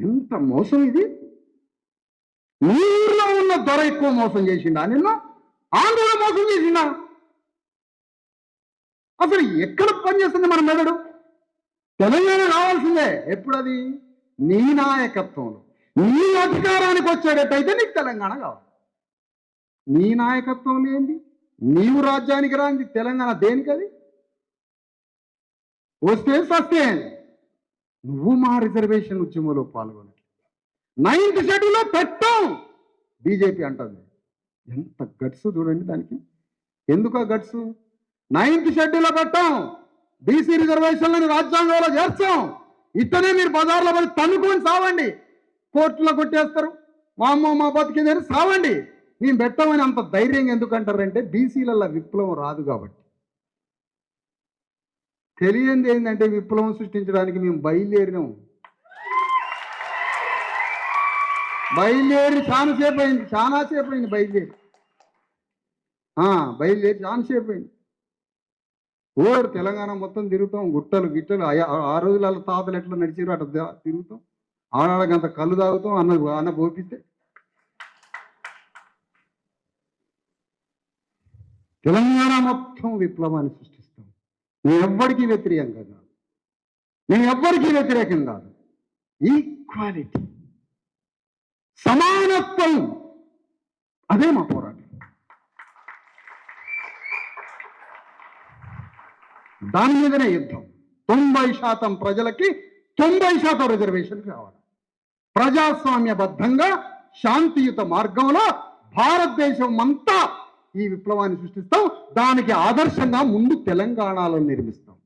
ఎంత మోసం ఇది! నీ ఊర్లో ఉన్న దొర ఎక్కువ మోసం చేసిండా నిన్న? ఆంధ్రలో మోసం చేసిండా? అసలు ఎక్కడ పనిచేస్తుంది మన మెదడు? తెలంగాణ రావాల్సిందే. ఎప్పుడది? నీ నాయకత్వంలో, నీ అధికారానికి వచ్చేటట్టయితే నీకు తెలంగాణ కావాలి. నీ నాయకత్వం ఏంది? నీవు రాజ్యానికి రాంది తెలంగాణ దేనికది? వస్తే సస్తే నువ్వు మా రిజర్వేషన్ ఉద్యమంలో పాల్గొనట్లేదు. 9th షెడ్యూల్లో పెట్టాం బీజేపీ అంటుంది. ఎంత గట్స్ చూడండి దానికి. ఎందుకు ఆ గట్స్? 9th షెడ్యూల్లో పెట్టాం, బీసీ రిజర్వేషన్లను రాజ్యాంగంలో చేర్చాం. ఇట్టనే మీరు బజార్లో పడి తన్నుకొని సావండి, కోర్టులో కొట్టేస్తారు, వామ్మో మా బతికిందని సావండి. మేము పెట్టామని అంత ధైర్యంగా ఎందుకంటారంటే బీసీలలో విప్లవం రాదు కాబట్టి. తెలియంది ఏంటంటే విప్లవం సృష్టించడానికి మేము బయలుదేరి చాలాసేపు అయింది బయలుదేరి చాలాసేపు అయింది. ఓరు తెలంగాణ మొత్తం తిరుగుతాం, గుట్టలు గిట్టలు. ఆ రోజులలో తాతలు ఎట్లా నడిచారు అట్లా తిరుగుతాం, ఆడగంత కళ్ళు తాగుతాం, అన్న పోపిస్తే. తెలంగాణ మొత్తం విప్లవాన్ని సృష్టిస్తాం. నేను ఎవ్వరికీ వ్యతిరేకంగా కాదు, నేను ఎవ్వరికీ వ్యతిరేకం కాదు. ఈక్వాలిటీ, సమానత్వం, అదే మా పోరాటం. దాని మీదనే యుద్ధం. 90% ప్రజలకి 90% రిజర్వేషన్ కావాలి. ప్రజాస్వామ్యబద్ధంగా శాంతియుత మార్గంలో భారతదేశం అంతా ఈ విప్లవాన్ని సృష్టిస్తాం. దానికి ఆదర్శంగా ముందు తెలంగాణలో నిర్మిస్తాం.